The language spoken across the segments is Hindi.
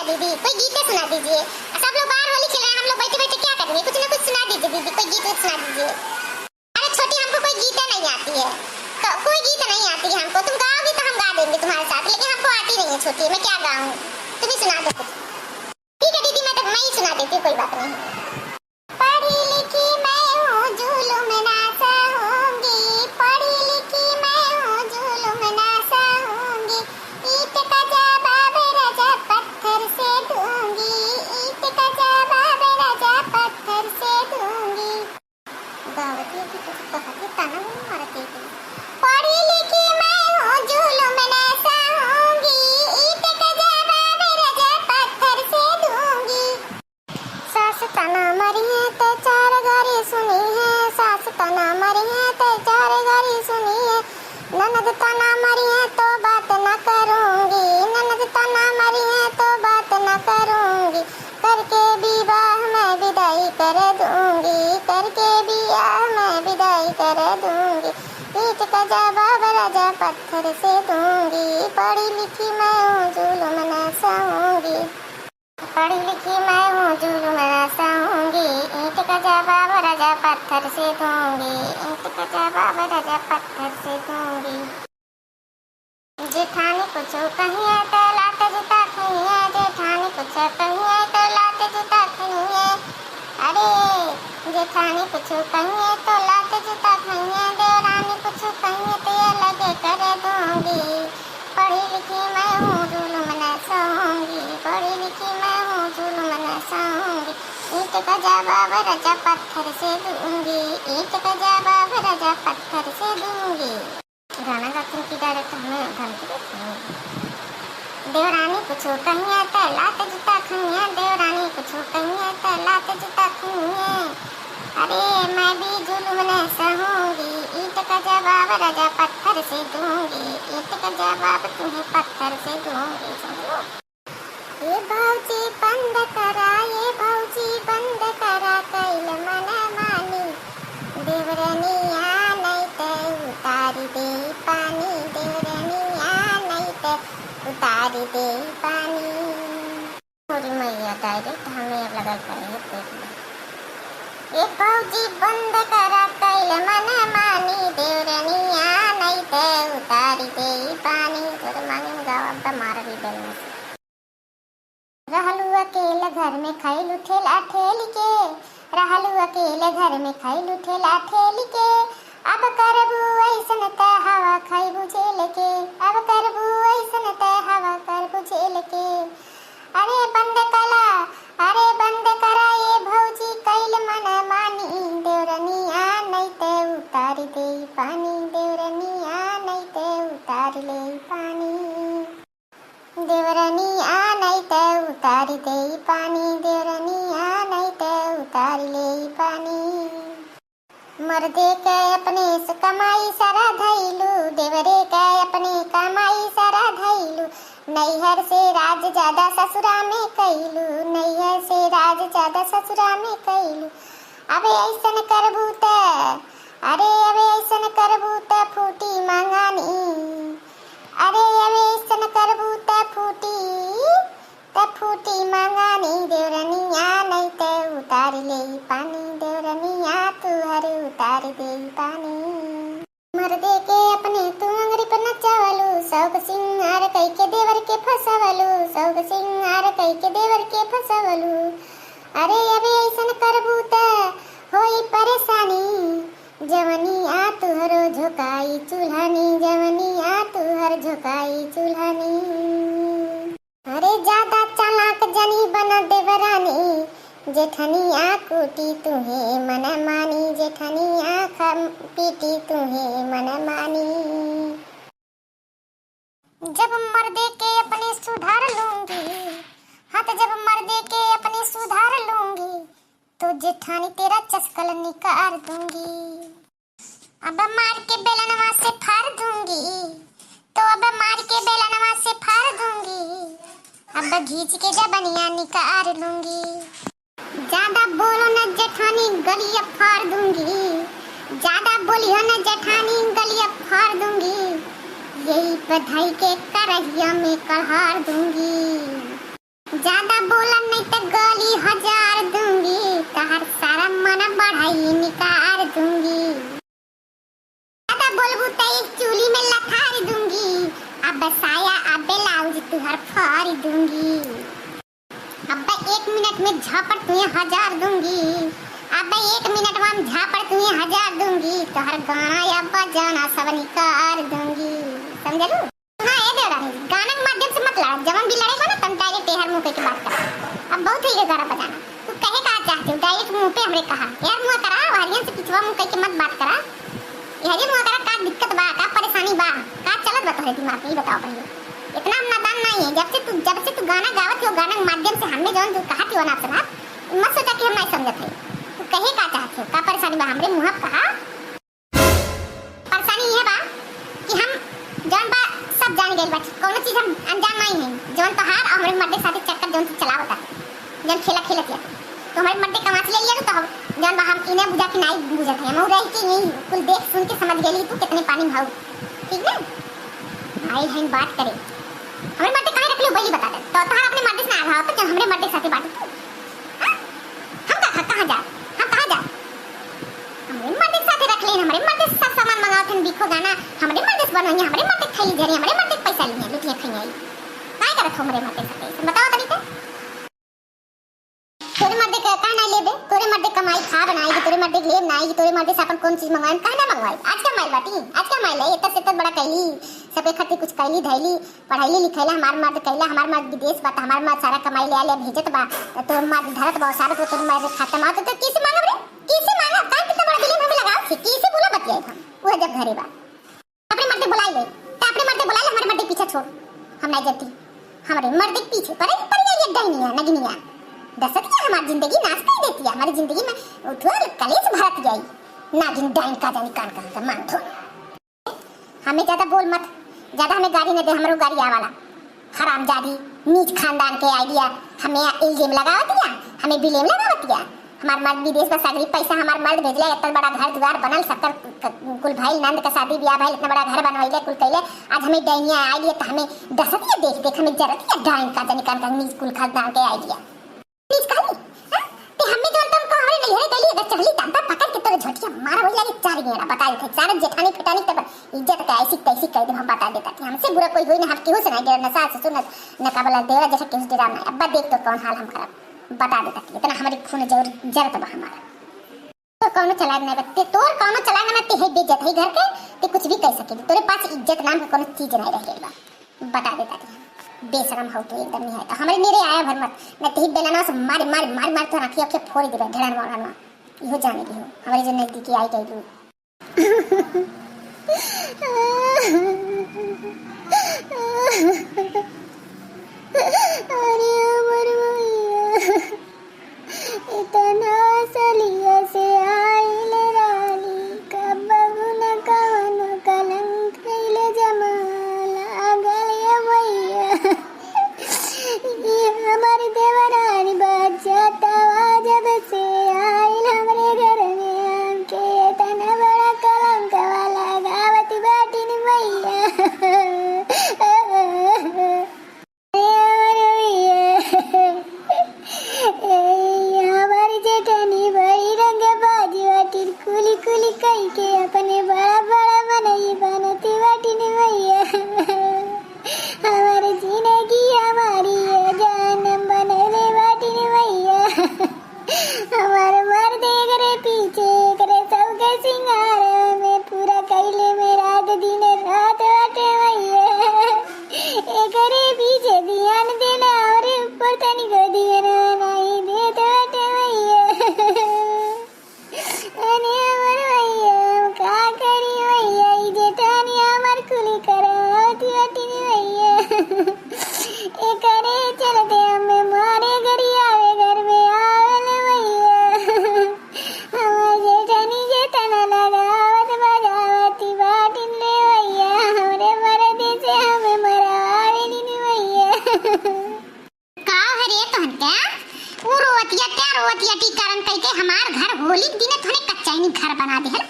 दीदी, कोई गीत सुना दीजिए। सब लोग बाहर होली खेल रहे हैं, हम लोग बैठे बैठे क्या करेंगे? कुछ ना कुछ सुना दीजिए दीदी, कोई गीत सुना दीजिए। अरे छोटी, हमको कोई गीत नहीं आती है, तो कोई गीत नहीं आती है हमको। तुम गाओगी तो हम गा देंगे तुम्हारे साथ, लेकिन हमको आती नहीं है छोटी, मैं क्या गाऊं? तुम ही सुना दो कुछ। ठीक है दीदी, मैं ही सुना देती हूँ, कोई बात नहीं। पढ़ी लिखी मैं हूँ, जुलुम ना सहूंगी, पढ़ी लिखी मैं हूँ, जुलुम ना सहूंगी, ईंट का जवाब राजा पत्थर से दूंगी, ईंट का जवाब राजा पत्थर से दूंगी। गावती है कि कुछ कहती ताना मारती थी। पढ़ी लिखी मैं हूँ, जुलुम ना सहूंगी, ईंट का जवाब राजा पत्थर से दूंगी। सास तना मरी है तो चार गारी सुनी है, सास तना मरी है तो चार गारी सुनी है, ननद तना मरी है तो बात न करूंगी, ननद तना मरी है तो बात न करूंगी, करके विवाह मैं विदाई कर दूंगी, करके विवाह मैं विदाई कर दूंगी, ईंट का जवाब राजा पत्थर से दूंगी, पढ़ी लिखी मैं हूँ, जुलुम न सहूंगी, पढ़ी लिखी मैं हूँ, जुलुम न सहूंगी, ईंट का जवाब राजा पत्थर से दूंगी, ईंट का जवाब राजा पत्थर से दूंगी। जेठानी कुछ कहिए तो लात जूता खइए, जेठानी कुछ कहिए तो लात जूता खइए, अरे जेठानी कुछ कहिए तो लात जूता खइए, देवरानी कुछ कहिए तो ये लगे कर दूंगी, पढ़ी लिखी मैं हूँ, जुलुम न सहूंगी, पढ़ी लिखी मैं हूँ, जुलुम न सहूंगी, ईंट का जवाब राजा पत्थर से दूंगी, ईंट का जवाब राजा पत्थर से दूंगी। गाना गाती की डायरेक्ट हमें धमकी देती है। देवरानी कुछ कहिए तो लात जूता खइए, देवरानी कुछ कहिए तो लात जूता खइए, अरे मैं भी जुलुम न सहूंगी, ईंट का जवाब राजा पत्थर से दूंगी, ईंट का जवाब तुम्हें पत्थर से दूंगी। समझो? ये भौजी बंद करा, ये भौजी बंद करा, कैल मन मानी, देवरनिया नहीं तो उतारी दे पानी, देवरनिया नहीं तो उतारी दे पानी। थोड़ी मैया डायरेक्ट हमें अब लगा करेंगे पेट में। ये भौजी बंद करा, कैल मन मानी, देवरनिया नहीं तो उतारी दे पानी। थोड़े मांगे गाँव अब मार भी देने से। रहलू अकेले घर में खैलू ठेला ठेली के, रहलू अकेले घर में खैलू ठेला ठेली के, अब करबू ऐसन त हवा खैबू झेल के, अब करबू ऐसन त हवा करबू झेल के, अरे बंद कला, अरे बंद करा ये भौजी कैल मन मानी, देवरनिया नहीं तो उतारी दे पानी, देवरनिया नहीं तो उतारी ले पानी, देवरनिया नहीं तो उतारी दे पानी, देवरनिया नहीं तो उतारी ले पानी। मर्दे के अपने से कमाई सारा धैलू, देवरे के अपने कमाई सारा धैलू, नैहर से राज ज्यादा ससुरा में कैलू, नैहर से राज ज्यादा ससुरा में कैलू, अबे ऐसन करबू त, अरे अबे ऐसन करबू त फूटी मंगानी, अरे अबे ऐसन करबू त फूटी मंगानी, देवरनिया नहीं तो उतार ले पानी, देवरनिया तू हर उतार दे पानी। मर्दे के अपने तू अंगरी पर नचावलू, सौग सिंगार कई के देवर के फसवलू, सौग सिंगार कई के देवर के फसवलू, अरे अबे ऐसन करबू त होई परेशानी, जवनिया तुहरो झुकाई चूल्हानी, जवनिया तुहर झुकाई चूल्हानी, अरे ज्यादा चालाक जनी बना देवरानी, जेठनिया कूटी तुम्हें मन मानी, जेठनिया पीटी तुम्हें मन मानी। जब मर्दे के अपने सुधार लूंगी, हाँ तो जब मर्दे के अपने सुधार लूंगी, तो जेठानी तेरा चस्कल निकाल दूंगी, अब मार के बेलनवा से फाड़ दूंगी, तो अब मार के बेलनवा से फाड़ दूंगी, अब घींच के जबनिया निकाल लूंगी, ज्यादा बोलो न जेठानी गलिया फाड़ दूंगी, ज्यादा बोलियो न जेठानी गलिया फाड़ दूंगी, यही बधाई के करहिया में कढ़ार दूंगी। ज्यादा बोला नहीं तो गाली 1000 दूंगी, तहर सारा मन बढ़ाई निकाल दूंगी। ज्यादा बोलबू तो एक चूली में लथार दूंगी, अब साया अब ब्लाउज तुहर फाड़ दूंगी। अब 1 मिनट में झापड़ तुझे 1000 दूंगी, अब 1 मिनट में झापड़ तुझे 1000 दूंगी, तोहर गाना या बजाना सब निकाल दूंगी। समझलू ना? ये देवरा गाना के माध्यम से मत लड़, जब भी लड़ेगा ना तुम डायरेक्ट टेहर मुंह पे की बात कर। अब बहुत ही गाना बजाना तू कहे का चाहते हो, डायरेक्ट मुंह पे हमरे कहा यार मुंह करा हरियन से पिछवा मुंह कह के मत बात करा। ये मुंह करा का दिक्कत बा, का परेशानी बा, का चलत बा तोहरे दिमाग में, ये बताओ पहले। इतना नादान नहीं है। जब से तू गाना गावत हो, गाना के माध्यम से हमने जौन तू कहत हो ना सुना, मत सोचा कि हम नहीं समझत है। तू कहे का चाहत हो, का परेशानी बा हमरे मुंह पे कहा। परेशानी ये बा कि हम जौन बा सब जान गइल बा, कोनो चीज हम अनजान नहीं है। जौन तोहार और हमरे मर्दे साथे चक्कर जौन तू चलावता, जौन खेला खेलत है तो हमारे मर्दे कमाच ले लिया तो जौन बा हम इन्हें बुझा के नहीं बुझत है, हम रह के यही कुल देख सुन के समझ गेली तू कितने पानी भाऊ। ठीक ना? आई है बात करे हमरे मर्दे काहे रख लियो बली बता दे। तो तोहार अपने मर्दे से ना रहा तो हमरे मर्दे साथे बात तू। हां हम कहां जा, हम कहां जा, हमरे मर्दे साथे रख ले, हमरे मर्दे से सब सामान मंगाओ थे, बिको गाना हमरे मर्दे से बनवाई, हमरे मर्दे खाई जरे, हमरे मर्दे पैसा लिए लुटिया खाई आई काहे करत हमरे मर्दे साथे बताओ तरीका। तोरे मर्दे का काहे ना लेबे, तोरे मर्दे कमाई खा बनाई, तोरे मर्दे ले नाई, तोरे मर्दे से अपन कौन चीज मंगवाई काहे ना मंगवाई। आज का माइल बाटी, आज का माइल है इतना से बड़ा कैली सबे खातिर कुछ कैली धैली पढ़ाईली लिखैला, हमार मर्द कैला, हमार मर्द विदेश बा, हमार मर्द सारा कमाई ले आले भेजत बा, तो मर्द धरत बा सारा तो तोर मर्द खाता मा तो किसे मांगब रे, किसे मांगब काहे कितना बड़ा दिल में लगाओ छी, किसे बोला बतियाई हम वो जब घरे बा अपने मर्दे बुलाई ले तो अपने मर्दे बुलाई ले, हमारे मर्दे पीछे छोड़ हम नहीं जती, हमारे मर्दे पीछे पर ये डहनिया नगनिया दसत की हमारी जिंदगी नाश कर देती है, हमारी जिंदगी में उठल कलेश भरत जाई नागिन डाइन का जानी कान का मान थो। हमें ज्यादा बोल मत, ज्यादा हमें गाड़ी न दे, हमरो गाड़ी आवाला हरामजादी नीच खानदान के आइडिया हमें इल्जाम लगावत दिया, हमें बिलेम लगावत दिया। हमार मर्द विदेश में सागरी पैसा हमार मर्द भेजले, इतना बड़ा घर द्वार बनल, 70 कुल भाई नंद का शादी ब्याह भाई, इतना बड़ा घर बनवाइले कुल कैले, आज हमें डाइनिया आइडिया तो हमें दसत देख देख हमें जरत है डाइन का जानी कान का नीच कुल खानदान के आइडिया प्लीज काली ते हमें जो तुम को हमारे नहीं है गली अगर चहली तंता पकड़ के तोरे झोटिया मारा वही लगी 4 गेड़ा बता देते सारे जेठानी पिटानी तब इज्जत का ऐसी तैसी कह दे हम बता देता कि हमसे बुरा कोई होई ना, हम केहू से नहीं डरना, सास ससुर न काबला देवरा जैसा केहू डरा नहीं। अब देख तो कौन हाल हम खराब बता देता कि इतना हमारी खून जरूर जरत बा हमारा तो कौन चला नहीं बत्ते तोर कौन चला ना ते है बेइज्जत है घर के ते कुछ भी कह सके, तोरे पास इज्जत नाम का कोनो चीज नहीं रह गेल बा बता देता कि बेशरम हो तो एकदम नहीं है तो हमारे मेरे आया भर मत न ते बेलाना से मार मार मार मार तो आंखें आंखें फोड़ दे ढड़न मारना इहो जाने की हो हमारे जो नजदीकी आई गई अरे अमर भैया इतना सलिया से आइल रानी कब गुना कवन कलंक कैले जमाल आगल ये भैया ये हमारी देवरानी बच्चा जब से आइल हमरे घर में आके इतना बड़ा कलंक वाला गावती बाटिन भैया हमारी जेठानी बड़ी रंग बाजी बाटी कुली कुली कई के अपने बड़ा बड़ा बनाई बनती बाटी ने भैया हमारे जिंदगी हमारी जानम बनले बाटी ने भैया हमारे मर्द करे पीछे करे सबके सिंगार में पूरा कैले में रात दिन रात बाटे भैया एकरे पीछे ध्यान देना और ऊपर तनी को देना नहीं देते बाटे भैया अरे अमर भैया का करी भैया जेठानी हमार कुली करावती बाटी भैया एकरे चलते हमें मारे घरी आवे घर में आवे भैया हमार जेठानी जेतना लगावत बजावती बाटी ले भैया हमरे मरदे से हमें मरावे नी भैया का हरे तहनते वो रोवतिया त्या रोवतिया टी कारण कह के हमार घर होली दिने थोने कच्चा ही घर बना दे है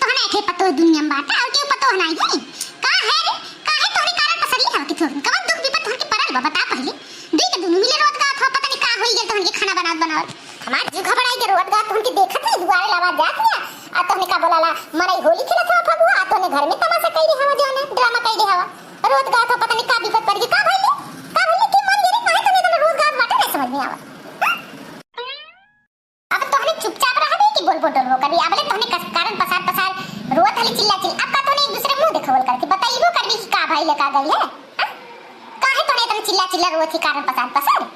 तोहने के पतो दुनिया में बाटा और के पतो नहीं है का है रे का है तोहने कारण पसरी है कि थोन कवन दुख विपत थोन के परल बता पहले दुई के दुनिया हवा जाने ड्रामा कई दे हवा रोज गा तो पता नहीं का विपत पड़ गई का भइले की मन गिरी काहे तने तने रोज गा बाटे नहीं समझ में आवा अब तो हने चुपचाप रह दे कि बोल बोल कभी आबले तो हने कारण पसार रोत हली चिल्ला अब का तो नहीं एक दूसरे मुंह देखवल करके बताइबो करबी कि का भइले का गई है काहे तने तने चिल्ला रोत ही कारण पसार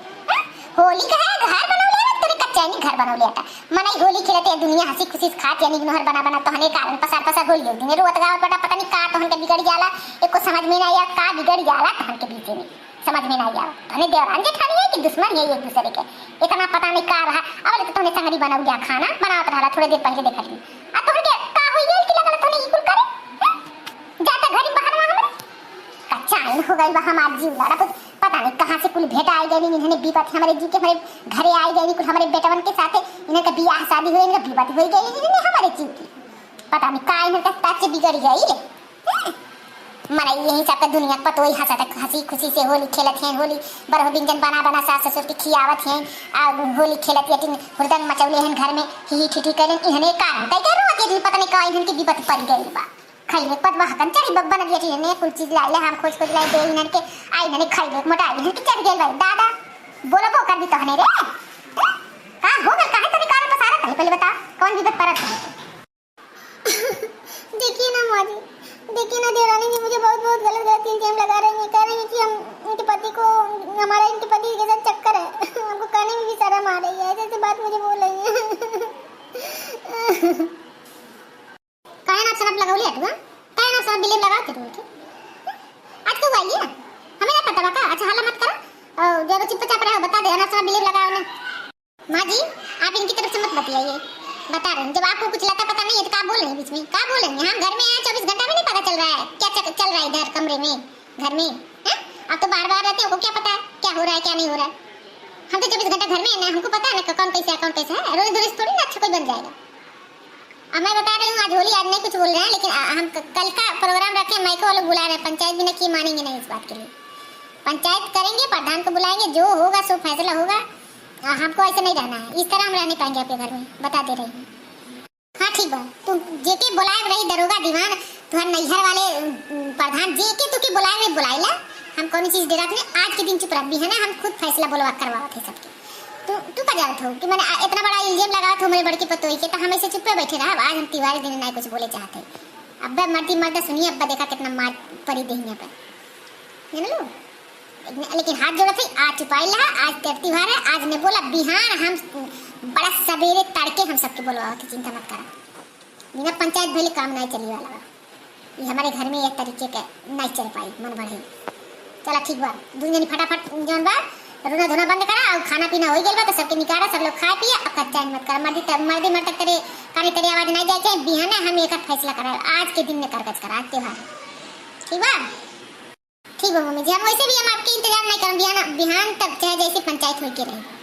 होली का है घर बनौले है तने कच्चा नहीं घर बनौले आता मने होली खेलते दुनिया हंसी खुशी खात यानी नहर बना तो हने कारण पसार होली दिन रोत गाव पटा पता नहीं का तो हन के बिगड़ जाला एको समझ में नहीं आया का बिगड़ जाला तो हन के बीच में समझ में नहीं आया हने देवरान जेठानी है कि दुश्मन है एक दूसरे के इतना पता नहीं का रहा अब तो तने संगरी बनाऊ गया खाना बनावत रहा थोड़ी देर पहले देखली आ तो के का होई गेल कि लगल तने इकुल करे जाता घरी बाहर में हमरे कच्चा आई हो गई बा हमार जीव लड़ा पता नहीं कहां से कुल भेटा आई गई इन्होंने विपत हमारे जी के हमारे घरे आई गई कुल हमारे बेटवन के साथ इन्हें का बियाह शादी हुई इन्हें विपत हो गई इन्हें हमारे जीव की पता नहीं का इन्हें का ताचे बिगड़ गई मने यही सब दुनिया पर तो हंसी खुशी से होली खेलत हैं होली बरह व्यंजन बना सास ससुर के खियावत हैं आ होली खेलत यटिन हुरदंग मचौले हैं घर में ही ठिठी करे इन्हें कारण कई के रोत यदि पता नहीं का इन्हें की विपत पड़ गई बा खइले पदवा हकन चढ़ी बब्बन दियटी ने कुल चीज लाइले हम खोज लाई दे इन्हें के आई इन्हें खइले मोटा इन्हें की चढ़ गेल भाई दादा बोलबो कर दी तो हने रे का हो गल काहे तने कारण पसारा कहे पहले बता कौन विपत पड़त देखिए ना माँ जी देखिए ना देवरानी जी मुझे बहुत गलत इल्जाम लगा रही है कह रही है कि हम इनके पति को हमारा इनके पति के साथ चक्कर है हमको कहने में भी शर्म आ रही है ऐसे बात मुझे बोल रही है काहे ना शराब लगावली हटवा काहे ना शराब बिलेम लगा के तुम आज तो वाली है हमें ना पता बका अच्छा हाला मत करो जब चुपचाप रहो बता दे ना शराब बिलेम लगाओ ना माँ जी आप इनकी तरफ से मत बताइए बता रहे हैं जब आपको कुछ लगता पता नहीं है तो क्या बोल रहे हैं बीच में क्या बोल रहे हैं हम घर में हैं 24 घंटा में नहीं पता चल रहा है क्या चल रहा है इधर कमरे में घर में हैं आप तो बार-बार रहते हो को क्या पता है क्या हो रहा है क्या नहीं हो रहा है हम तो 24 घंटा घर में है ना हमको पता है ना कौन कैसे है रोज थोड़ी ना अच्छा कोई बन जाएगा अब मैं बता रही हूँ आज होली आज नहीं कुछ बोल रहे हैं लेकिन हम कल का प्रोग्राम रखे माइको वाले बुला रहे हैं पंचायत भी नहीं मानेंगे नहीं इस बात के लिए पंचायत करेंगे प्रधान को बुलाएंगे जो होगा सो फैसला होगा हमको ऐसे नहीं रहना है इस तरह हम रहने पाएंगे अपने घर में बता दे रही हूँ हाँ ठीक बा तुम जेके बुलाए रही दरोगा दीवान तुम्हारे नैहर वाले प्रधान जेके तो के बुलाए में बुलाइला हम कौन चीज दे रहा था आज के दिन चुप रख भी है ना हम खुद फैसला बोलवा करवा थे सबके तू का जानत हो कि मैंने इतना बड़ा इल्जाम लगा था मेरे बड़की पतोई के तो हम ऐसे चुप पे बैठे रहा आज हम तिवारी दिन नहीं कुछ बोले चाहते अब मर्दी मर्द सुनिए अब्बा देखा कितना मार परी देहिया पे जान लो लेकिन हाथ जोड़ा थे आज चुपाई ला आज त्योहार है आज ने बोला बिहार हम बड़ा सवेरे तड़के हम सबके बोलवा के चिंता मत करा बिना पंचायत भले काम नहीं चली वाला ये हमारे घर में एक तरीके के नहीं चल पाई मन बढ़े चला ठीक बा दुनिया फटाफट जौन बा रोना धोना बंद करा और खाना पीना हो गइल बा तो सबके निकारा सब लोग खा पिया अब कच्चा मत कर मर्दी मर तक तेरे कानी तेरी आवाज नहीं जाए चाहिए बिहाना हम एक फैसला करा आज के दिन में करकच करा त्योहार ठीक बा ठीक है मम्मी जी हम वैसे भी हम आपके इंतजार नहीं करें बिहान तक चाहे जैसे पंचायत हो के रहे